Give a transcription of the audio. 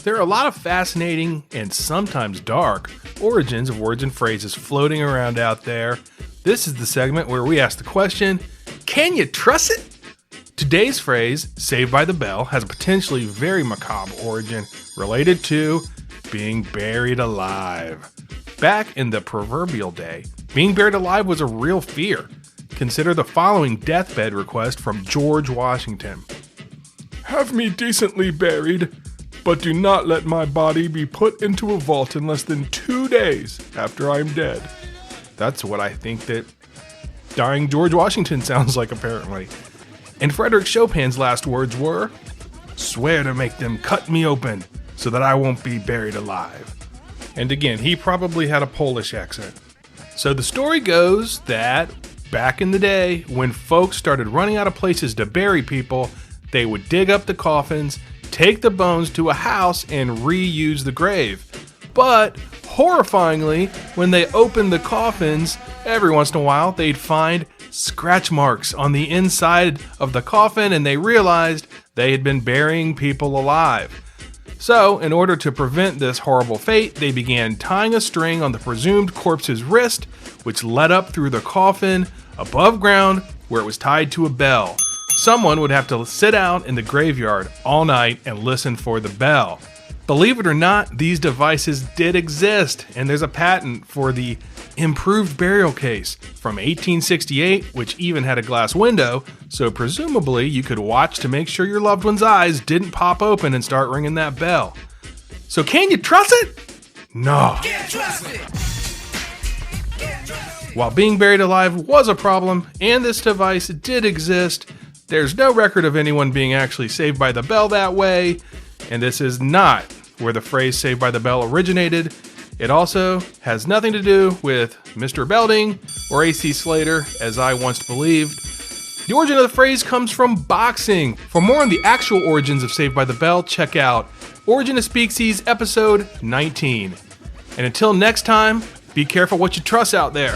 There are a lot of fascinating and sometimes dark origins of words and phrases floating around out there. This is the segment where we ask the question, can you truss it? Today's phrase, Saved by the Bell, has a potentially very macabre origin related to being buried alive. Back in the proverbial day, being buried alive was a real fear. Consider the following deathbed request from George Washington. Have me decently buried, but do not let my body be put into a vault in less than 2 days after I'm dead. That's what I think that dying George Washington sounds like, apparently. And Frederick Chopin's last words were, swear to make them cut me open so that I won't be buried alive. And again, he probably had a Polish accent. So the story goes that back in the day, when folks started running out of places to bury people, they would dig up the coffins, take the bones to a house, and reuse the grave. But horrifyingly, when they opened the coffins, every once in a while, they'd find scratch marks on the inside of the coffin, and they realized they had been burying people alive. So, in order to prevent this horrible fate, they began tying a string on the presumed corpse's wrist, which led up through the coffin above ground where it was tied to a bell. Someone would have to sit out in the graveyard all night and listen for the bell. Believe it or not, these devices did exist, and there's a patent for the improved burial case from 1868, which even had a glass window, so presumably you could watch to make sure your loved one's eyes didn't pop open and start ringing that bell. So can you truss it? No. Can't trust it. While being buried alive was a problem, and this device did exist, there's no record of anyone being actually saved by the bell that way, and this is not where the phrase saved by the bell originated. It also has nothing to do with Mr. Belding or A.C. Slater, as I once believed. The origin of the phrase comes from boxing. For more on the actual origins of Saved by the Bell, check out Origin of Species, episode 19. And until next time, be careful what you truss out there.